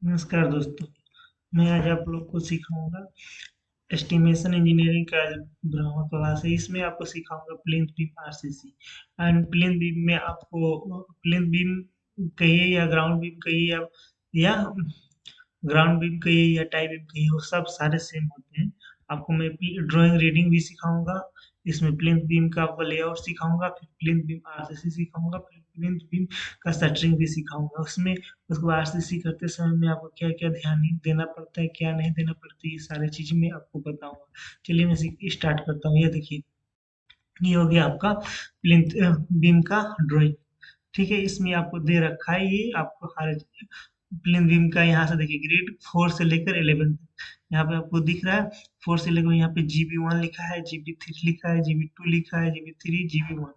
नमस्कार दोस्तों। मैं आज आप लोग को सिखाऊंगा एस्टिमेशन इंजीनियरिंग का ब्रह्मा क्लास है। इसमें आपको सिखाऊंगा plinth beam RCC and plinth beam में आपको प्लिंथ बीम कहिए या ग्राउंड बीम कहिए या ग्राउंड बीम कहिए या टाई बीम कहिए, वो सब सारे सेम होते हैं। आपको मैं ड्राइंग रीडिंग भी सिखाऊंगा। इसमें प्लिंथ बीम का आपको लेआउट सिखाऊंगा, फिर प्लिंथ बीम आरसीसी सिखाऊंगा, फिर प्लिंथ बीम का शटरिंग भी सिखाऊंगा। उसमें उसको आरसीसी करते समय में आपको क्या क्या ध्यान देना पड़ता है, क्या नहीं देना पड़ता है, ये सारी चीजें मैं आपको बताऊंगा। चलिए मैं स्टार्ट करता हूँ। ये देखिए, ये हो गया आपका प्लिंथ बीम का ड्राइंग। ठीक है, इसमें आपको दे रखा है, ये आपको हर प्लेन बीम का यहाँ से देखिए ग्रेड 4 से लेकर 11 तक यहाँ पे आपको दिख रहा है। 4 से लेकर यहाँ पे GB1 लिखा है, GB3 लिखा है, GB2 लिखा है, GB3, GB1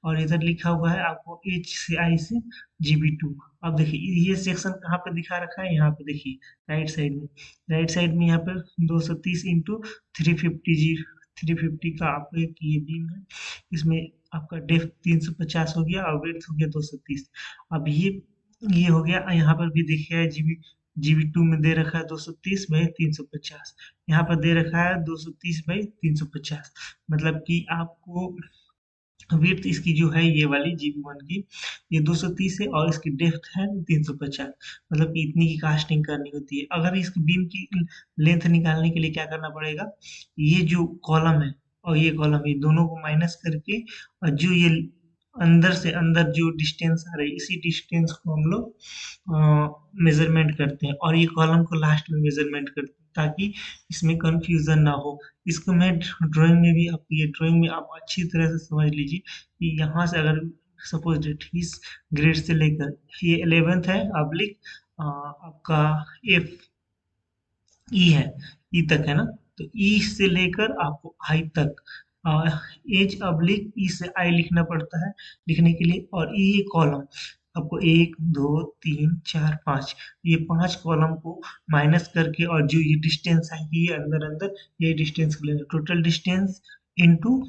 और इधर लिखा हुआ है आपको H से I से GB2। अब देखिए ये सेक्शन कहाँ पे दिखा रखा है, यहाँ पे देखिए राइट साइड में। राइट साइड में यहाँ पे 230 इंटू 350 का आपको एक ये बीम है। इसमें आपका डेप्थ 350 हो गया और वेड्थ हो गया 230। अब ये हो गया। यहाँ पर भी देखिए जीबी 2 में दे रखा है 230/350। यहाँ पर दे रखा है 230/350। मतलब कि आपको विड्थ इसकी जो है ये वाली GB1 की, ये 230 है और इसकी डेप्थ है 350। मतलब कि इतनी की कास्टिंग करनी होती है। अगर इस बीम की लेंथ निकालने के लिए क्या करना पड़ेगा, ये जो कॉलम है और ये कॉलम, ये दोनों को माइनस करके और जो ये अंदर से अंदर जो डिस्टेंस आ रही है, इसी डिस्टेंस को हम लोग मेजरमेंट करते हैं और ये कॉलम को लास्ट में मेजरमेंट करते हैं ताकि इसमें कंफ्यूजन ना हो। इसको मैं ड्राइंग में भी, आप ये ड्राइंग में आप अच्छी तरह से समझ लीजिए कि यहाँ से अगर सपोज डेट इस ग्रेड से लेकर ये 11th है अब्लिक आपका एफ ई है, ई तक है ना। तो ई से लेकर आपको आई तक एज अब्लिक ई से आई लिखना पड़ता है लिखने के लिए। और ये कॉलम आपको 1 2 3 4 5, ये 5 कॉलम को माइनस करके और जो ये डिस्टेंस आएगी ये अंदर अंदर, ये डिस्टेंस लेना टोटल डिस्टेंस इंटू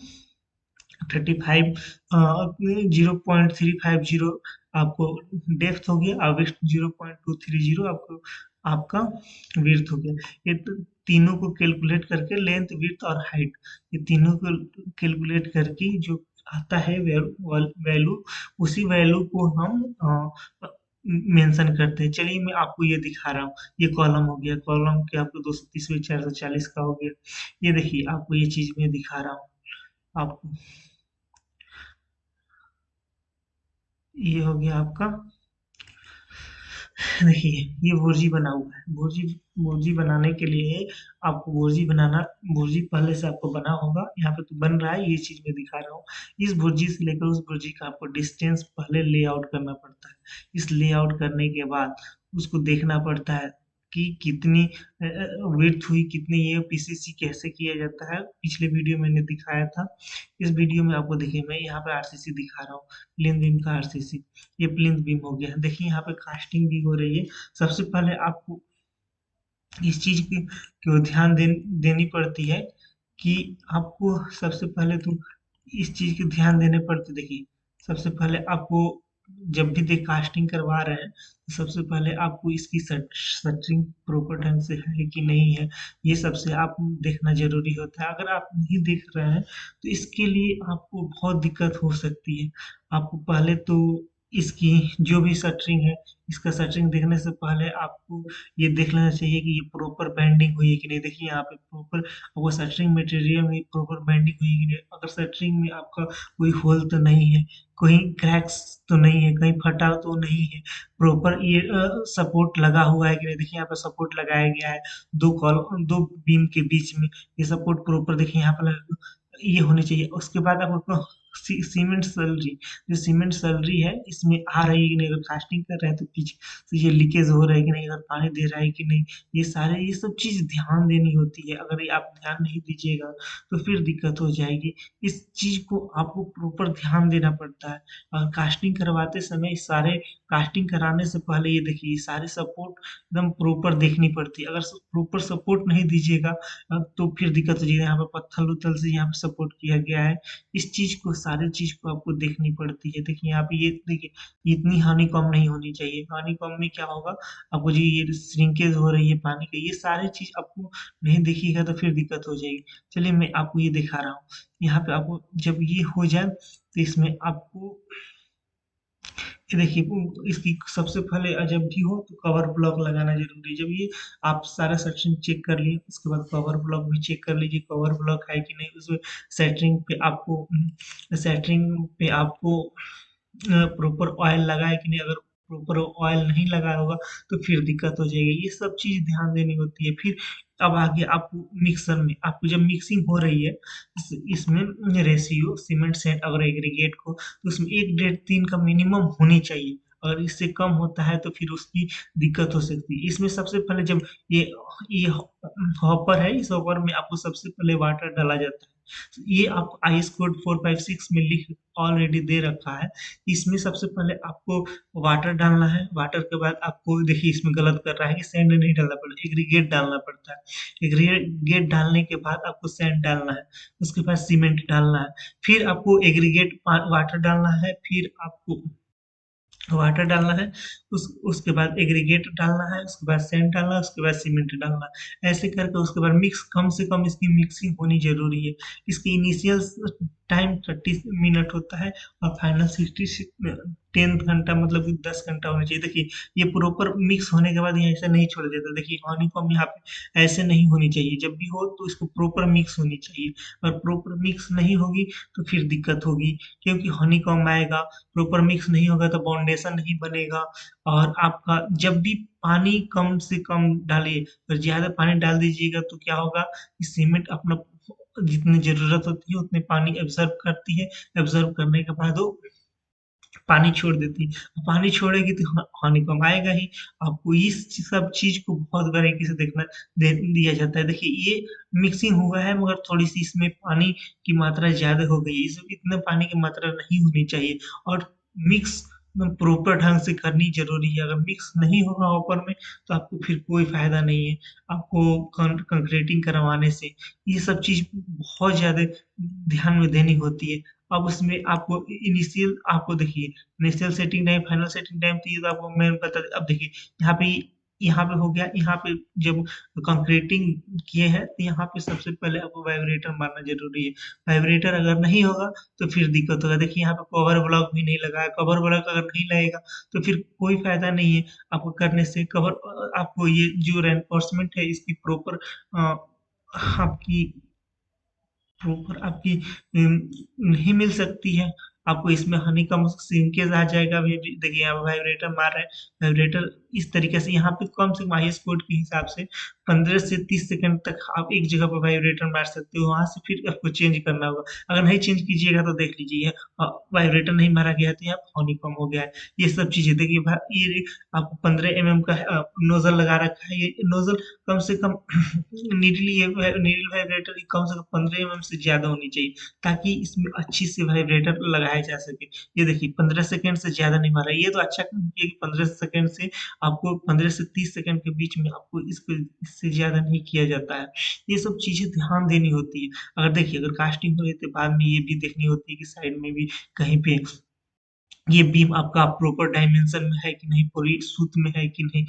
35, 0.350 आपको डेप्थ हो गया और विड्थ 0.230 आपको आपका विड्थ हो गया। ये तीनों को कैलकुलेट करके लेंथ विड्थ और हाइट, ये तीनों को कैलकुलेट करके जो आता है वैल्यू, उसी वैल्यू को हम मेंशन करते हैं। चलिए मैं आपको ये दिखा रहा हूँ। ये कॉलम हो गया, कॉलम के आपको 230/440 का हो गया। ये देखिए आपको ये चीज मैं दिखा रहा हूँ आपको। ये हो गया आपका। देखिए ये भुर्जी बना हुआ है। भुर्जी भुर्जी बनाने के लिए आपको भुर्जी बनाना, भुर्जी पहले से आपको बना होगा, यहाँ पे तो बन रहा है, ये चीज मैं दिखा रहा हूँ। इस भुर्जी से लेकर उस भुर्जी का आपको डिस्टेंस पहले लेआउट करना पड़ता है। इस लेआउट करने के बाद उसको देखना पड़ता है कि कितनी विड्थ हुई, कितनी ये पीसीसी कैसे किया जाता है, पिछले वीडियो मैंने दिखाया था। इस वीडियो में आपको देखिए मैं यहाँ पे आरसीसी दिखा रहा हूँ, प्लेन बीम का आरसीसी। ये प्लिंथ बीम हो गया। देखिए यहाँ पे कास्टिंग भी हो रही है। सबसे पहले आपको इस चीज की को ध्यान देनी पड़ती है कि आपको सबसे पहले तो इस चीज की ध्यान देने पड़ती। देखिए सबसे पहले आपको जब भी देख कास्टिंग करवा रहे हैं तो सबसे पहले आपको इसकी शटरिंग प्रॉपर ढंग से है कि नहीं है, ये सबसे आप देखना जरूरी होता है। अगर आप नहीं देख रहे हैं तो इसके लिए आपको बहुत दिक्कत हो सकती है। आपको पहले तो इसकी जो भी शटरिंग है, इसका शटरिंग देखने से पहले आपको ये देख लेना चाहिए कि ये प्रॉपर बैंडिंग हुई है कि नहीं। देखिए यहाँ पे प्रॉपर वो शटरिंग मटेरियल में प्रॉपर बैंडिंग हुई है कि नहीं। अगर शटरिंग में आपका कोई होल तो नहीं है, कहीं क्रैक्स तो नहीं है, कहीं फटा तो नहीं है, प्रॉपर ये सपोर्ट लगा हुआ है कि नहीं। देखिए यहाँ पे सपोर्ट लगाया गया है दो बीम के बीच में, ये सपोर्ट प्रॉपर देखिए यहाँ पे ये होनी चाहिए। उसके बाद आपको सीमेंट सैलरी, जो सीमेंट सैलरी है इसमें आ रही है कि नहीं, अगर कास्टिंग कर रहे हैं तो पीछे तो ये लीकेज हो रहा है कि नहीं, अगर पानी दे रहा है कि नहीं, ये सब चीज ध्यान देनी होती है। अगर ये आप ध्यान नहीं दीजिएगा तो फिर दिक्कत हो जाएगी। इस चीज को आपको प्रॉपर ध्यान देना पड़ता है। और कास्टिंग करवाते समय सारे, कास्टिंग कराने से पहले ये देखिए सारे सपोर्ट एकदम प्रॉपर देखनी पड़ती है। अगर प्रॉपर सपोर्ट नहीं दीजिएगा तो फिर दिक्कत हो जाएगी। यहाँ पे पत्थर उत्थर से यहाँ पे सपोर्ट किया गया है। इस चीज को सारी चीज़ को आपको देखनी पड़ती है। देखिए यहाँ पे ये देखिए, इतनी हानि कम नहीं होनी चाहिए। हानि कम में क्या होगा, आपको जी ये श्रिंकेज हो रही है पानी की, ये सारी चीज़ आपको नहीं दिखेगा तो फिर दिक्कत हो जाएगी। चलिए मैं आपको ये दिखा रहा हूँ। यहाँ पे आपको जब ये हो जाए तो इसमें आपको ये देखिए इसकी सबसे पहले जब भी हो तो कवर ब्लॉक लगाना ज़रूरी है। जब ये आप सारा सेक्शन चेक कर लिए, उसके बाद कवर ब्लॉक भी चेक कर लीजिए कवर ब्लॉक है कि नहीं। उसमें सेंटरिंग पे आपको प्रॉपर ऑयल लगा है कि नहीं। अगर प्रॉपर ऑयल नहीं लगाया होगा तो फिर दिक्कत हो जाएगी। ये सब चीज़ ध्यान देनी होती है। फिर अब आगे आपको मिक्सर में आपको जब मिक्सिंग हो रही है इसमें रेशियो सीमेंट सेंट अगर एग्रीगेट को तो उसमें 1 1.5 3 का मिनिमम होनी चाहिए। अगर इससे कम होता है तो फिर उसकी दिक्कत हो सकती है। इसमें सबसे पहले जब ये हॉपर है, इस हॉपर में आपको सबसे पहले वाटर डाला जाता है। ये आपको आईएस कोड 456 में लिख ऑलरेडी दे रखा है। इसमें सबसे पहले आपको वाटर डालना है। वाटर के बाद आपको देखिए इसमें गलत कर रहा है कि सैंड नहीं डालना पड़ता, एग्रीगेट डालना पड़ता है। एग्रीगेट डालने के बाद आपको सैंड डालना है, उसके बाद सीमेंट डालना है, फिर आपको एग्रीगेट वाटर डालना है, फिर आपको वाटर डालना है, उसके बाद एग्रीगेट डालना है, उसके बाद सैंड डालना है, उसके बाद सीमेंट डालना है। ऐसे करके उसके बाद मिक्स कम से कम इसकी मिक्सिंग होनी ज़रूरी है। इसकी इनिशियल टाइम 30 मिनट होता है और फाइनल 10 घंटा मतलब कि 10 घंटा होना चाहिए। देखिए ये प्रॉपर मिक्स होने के बाद ये ऐसे नहीं छोड़ देता। देखिए हनीकॉम्ब यहाँ पे ऐसे नहीं होनी चाहिए। जब भी हो तो इसको प्रॉपर मिक्स होनी चाहिए। अगर प्रॉपर मिक्स नहीं होगी तो फिर दिक्कत होगी, क्योंकि हनीकॉम्ब आएगा, प्रॉपर मिक्स नहीं होगा तो बाउंडेशन नहीं बनेगा। और आपका जब भी पानी कम से कम डालिए, अगर ज़्यादा पानी डाल दीजिएगा तो क्या होगा कि सीमेंट अपना जितनी ज़रूरत होती है उतने पानी एब्ज़ॉर्ब करती है। एब्ज़ॉर्ब करने के बाद वो पानी छोड़ देती है। पानी छोड़ेगी तो हानि कम आएगा ही। आपको इस सब चीज़ को बहुत बारीकी से देखना दे दिया जाता है। देखिए ये मिक्सिंग हुआ है मगर थोड़ी-सी इसमें पानी की मात्रा ज़्यादा हो गई है। इसमें इतना पानी की मात्रा नहीं होनी चाहिए और मिक्स प्रॉपर ढंग से करनी ज़रूरी है। अगर मिक्स नहीं होगा हॉपर में तो आपको फिर कोई फ़ायदा नहीं है। आपको कंक्रीटिंग करवाने से ये सब चीज़ बहुत ज़्यादा ध्यान में देनी होती है। अब उसमें आपको इनिशियल आपको देखिए initial setting time, final setting time तो ये तो आपको मैं बता अब देखिए यहाँ पे हो गया। यहाँ पे जब कंक्रीटिंग किए हैं तो यहाँ पे सबसे पहले आपको वाइब्रेटर मारना ज़रूरी है। वाइब्रेटर अगर नहीं होगा तो फिर दिक्कत होगा। देखिए यहाँ पे कवर ब्लॉक भी नहीं लगा है। कवर ब्लॉक अगर नहीं लगेगा तो फिर कोई फ़ायदा नहीं है आपको करने से। आपको ये जो रेनफोर्समेंट है इसकी आपकी प्रॉपर आपकी नहीं मिल सकती है। आपको इसमें हनीकॉम्ब श्रिंकेज आ जाएगा। अभी भी देखिए यहाँ वाइब्रेटर मार रहा है। वाइब्रेटर इस तरीके से यहाँ पे कम से कम आईएस कोड के हिसाब से 15 से 30 सेकंड तक आप एक जगह पर वाइब्रेटर मार सकते हो। वहाँ से फिर आपको चेंज करना होगा। अगर नहीं चेंज कीजिएगा तो देख लीजिए वाइब्रेटर नहीं मारा गया तो यहाँ हनीकॉम्ब हो गया है। ये सब चीज़ें देखिए ये आपको 15 एमएम का नोजल लगा रखा है। ये नोजल कम से कम नीडल वाइब्रेटर कम से कम 15 एमएम से ज़्यादा होनी चाहिए ताकि इसमें अच्छी सी वाइब्रेटर लगाया जा सके। ये देखिए 15 सेकंड से ज़्यादा नहीं मारा। ये तो अच्छा काम किया कि 15 सेकंड से आपको 15 से 30 सेकंड के बीच में आपको इससे ज़्यादा नहीं किया जाता है। ये सब चीज़ें ध्यान देनी होती है। अगर देखिए अगर कास्टिंग हो रही है तो बाद में ये भी देखनी होती है कि साइड में भी कहीं पे ये बीम आपका प्रॉपर डायमेंशन में है कि नहीं, पूरी सूत में है कि नहीं।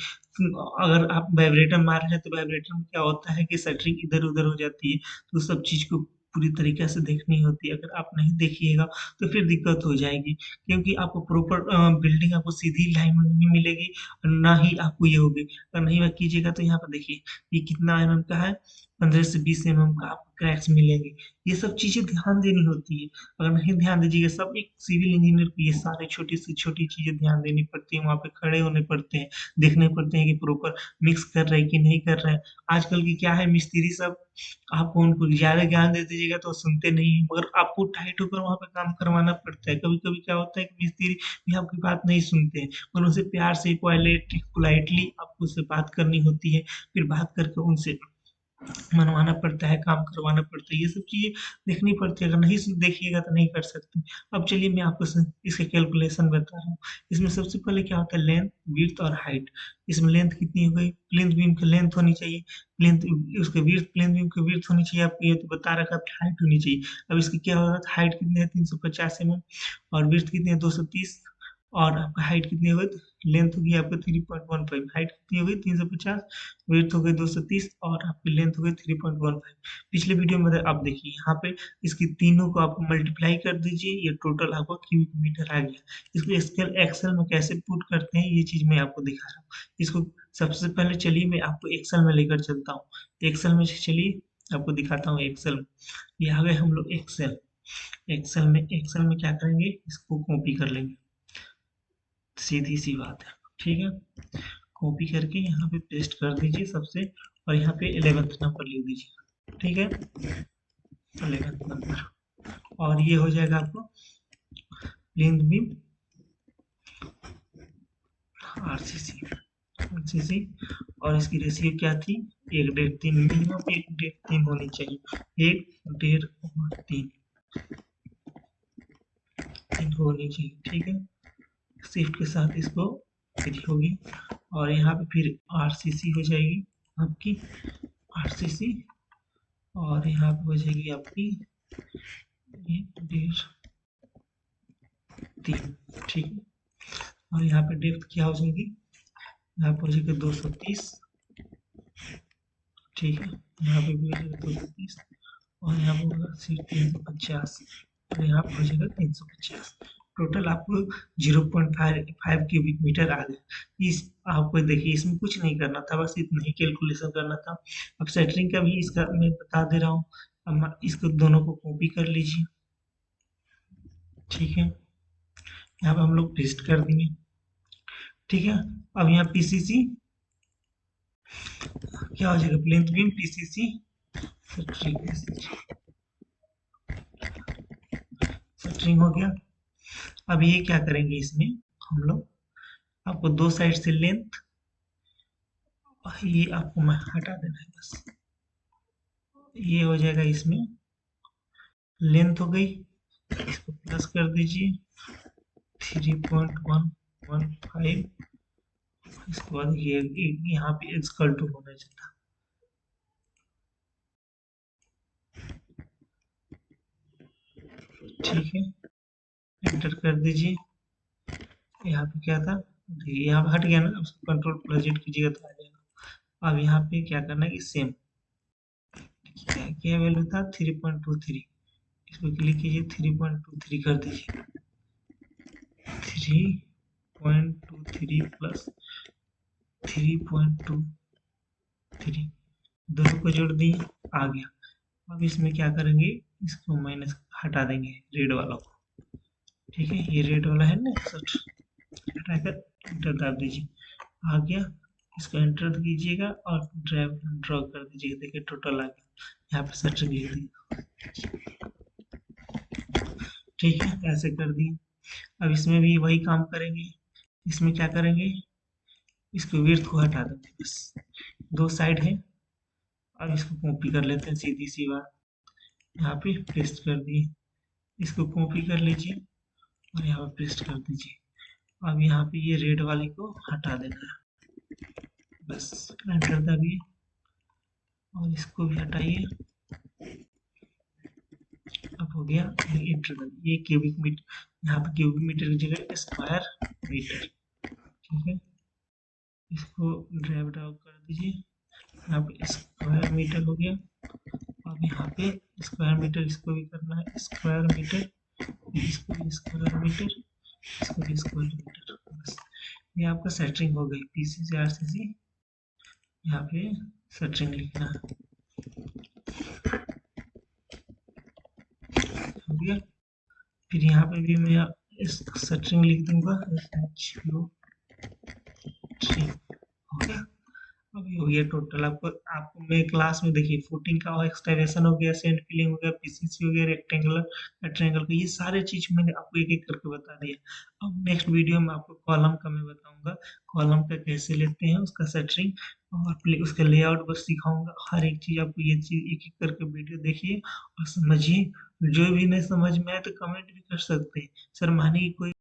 अगर आप वाइब्रेटर मार रहे हैं तो वाइब्रेटर में क्या होता है कि शटरिंग इधर-उधर हो जाती है। तो सब चीज़ को पूरी तरीके से देखनी होती है। अगर आप नहीं देखिएगा तो फिर दिक्कत हो जाएगी, क्योंकि आपको प्रॉपर बिल्डिंग आपको सीधी लाइन में नहीं मिलेगी और ना ही आपको ये होगी। अगर नहीं कीजिएगा तो यहाँ पे देखिए ये कितना एमएम का है, 15 से 20 एमएम का आपको क्रैक्स मिलेंगे। ये सब चीज़ें ध्यान देनी होती है। अगर नहीं ध्यान दीजिएगा, सब एक सिविल इंजीनियर को ये सारे छोटी से छोटी चीज़ें ध्यान देनी पड़ती है। वहाँ पे खड़े होने पड़ते हैं, देखने पड़ते हैं कि प्रॉपर मिक्स कर रहे हैं कि नहीं कर रहे हैं। आजकल की क्या है मिस्त्री सब, आप उनको ज़्यादा ज्ञान दे दीजिएगा तो सुनते नहीं हैं, मगर आपको टाइट होकर वहाँ पे काम करवाना पड़ता है। कभी-कभी क्या होता है कि मिस्त्री भी आपकी बात नहीं सुनते हैं, पर उनसे प्यार से पोलाइटली आपको उससे बात करनी होती है। फिर बात करके उनसे मनवाना पड़ता है, काम करवाना पड़ता है, ये सब चीज़ें देखनी पड़ती है, अगर नहीं देखिएगा तो नहीं कर सकते। अब चलिए मैं आपको इसके कैलकुलेशन बता रहा हूँ। इसमें सबसे पहले क्या होता है, लेंथ, विड्थ और हाइट। इसमें लेंथ कितनी हो गई, प्लिंथ बीम की लेंथ होनी चाहिए, प्लिंथ उसके विड्थ, प्लिंथ बीम की विड्थ होनी चाहिए, आपको ये तो बता रखा है, हाइट होनी चाहिए। अब इसकी क्या होगा, हाइट कितनी है 350 mm, और विड्थ कितनी है 230, और आपका हाइट कितनी हो गई, लेंथ होगी आपका 3.15, हाइट कितनी हो गई 350, विड्थ हो गई 230, और आपकी लेंथ हो गई 3.15। पिछले वीडियो में आप देखिए यहाँ पे इसकी तीनों को आप मल्टीप्लाई कर दीजिए, ये टोटल आपको क्यूबिक मीटर आ गया। इसको एक्सेल एक्सेल में कैसे पुट करते हैं ये चीज मैं आपको दिखा रहा हूँ। इसको सबसे पहले चलिए मैं आपको एक्सेल में लेकर चलता हूँ। एक्सेल में चलिए आपको दिखाता हूँ। एक्सेल में ये आ गए हम लोग एक्सेल। एक्सेल में क्या करेंगे, इसको कॉपी कर लेंगे, सीधी सी बात है, ठीक है। कॉपी करके यहाँ पे पेस्ट कर दीजिए सबसे, और यहाँ पे 11th नंबर लिख दीजिए, ठीक है, 11th नंबर। और ये हो जाएगा आपको प्लिंथ बीम आरसीसी, आरसीसी। और इसकी रेशियो क्या थी, 1:3 मिनिमम, 1:3 होनी चाहिए, 1:3 होनी चाहिए, ठीक है। शिफ्ट के साथ इसको 3 होगी, और यहाँ पे फिर आरसीसी हो जाएगी आपकी, आरसीसी, और यहाँ पे हो जाएगी आपकी 1:3, ठीक है। और यहाँ पे डेप्थ क्या हो जाएगी, यहाँ पे हो जाएगा 230, ठीक है। यहाँ पे भी हो जाएगा 230, और यहाँ पे होगा सिर्फ 350, और यहाँ पे हो जाएगा 350। टोटल आपको 0.5 क्यूबिक मीटर आ गया। इस आपको देखिए इसमें कुछ नहीं करना था, बस इतना ही कैलकुलेशन करना था। अब सेटरिंग का भी इसका मैं बता दे रहा हूँ। अब इसको दोनों को कॉपी कर लीजिए, ठीक है। यहाँ पे हम लोग पेस्ट कर देंगे, ठीक है। अब यहाँ पीसीसी क्या हो जाएगा, प्लिंथ बीम पीसीसी सेटरिंग हो गया। अब ये क्या करेंगे, इसमें हम लोग आपको दो साइड से लेंथ, ये आपको मैं हटा देना है बस, ये हो जाएगा इसमें लेंथ हो गई, इसको प्लस कर दीजिए 3.115, इसके बाद ये यहाँ पे इक्वल टू होना चाहिए, ठीक है। एंटर कर दीजिए। यहाँ पे क्या था, देखिए यहाँ पे हट गया ना, उसको कंट्रोल प्लस जेड कीजिएगा तो आ जाएगा। अब यहाँ पे क्या करना है कि सेम क्या वैल्यू था 3.23, इसको क्लिक कीजिए 3.23 कर दीजिए, 3.23 प्लस 3.23 दोनों को जोड़ दिए, आ गया। अब इसमें क्या करेंगे, इसको माइनस हटा देंगे रेड वाला को, ठीक है। ये रेड वाला है ना, हटाकर एंटर दाब दीजिए, आ गया। इसको एंटर कीजिएगा और ड्रैग ड्रॉ कर दीजिएगा, देखिए टोटल आ गया। यहाँ पे सेटरिंग लिख दिए, ठीक है, ऐसे कर दिए। अब इसमें भी वही काम करेंगे। इसमें क्या करेंगे, इसको विड्थ को हटा देंगे बस, दो साइड है। अब इसको कॉपी कर लेते हैं, सीधी सी बात, यहाँ पे पेस्ट कर दिए, इसको कॉपी कर लीजिए और यहाँ पे पेस्ट कर दीजिए। अब यहाँ पे ये रेड वाले को हटा देना है बस, एंटर दबिए और इसको भी हटाइए। अब हो गया, एंटर दबिए, ये क्यूबिक मीटर, यहाँ पे क्यूबिक मीटर की जगह स्क्वायर मीटर, ठीक है। इसको ड्राइव डाउन कर दीजिए, यहाँ पे स्क्वायर मीटर हो गया। अब यहाँ पे स्क्वायर मीटर, इसको भी करना है स्क्वायर मीटर, इसको भी स्क्वायर मीटर, इसको भी स्क्वायर मीटर, बस ये आपका सेटरिंग हो गई। पीसी से आरसीसी यहाँ पे सेटरिंग लिखना है, हो गया। फिर यहाँ पे भी मैं इस सेटरिंग लिख दूंगा, HO3 हो गया। अभी हो गया टोटल आपको आपको मैं क्लास में देखिए फुटिंग का एक्सटेंशन हो गया, सेंट फिलिंग हो गया, पीसीसी हो गया, रेक्टेंगुलर ट्रायंगल का, ये सारे चीज मैंने आपको एक एक करके बता दिया। अब नेक्स्ट वीडियो में आपको कॉलम का मैं बताऊंगा, कॉलम का कैसे लेते हैं उसका सेटरिंग, और उसका लेआउट बस सिखाऊंगा। हर एक चीज आपको ये चीज एक एक करके वीडियो देखिए और समझिए। जो भी नहीं समझ में आए तो कमेंट भी कर सकते हैं, सर मानिए कोई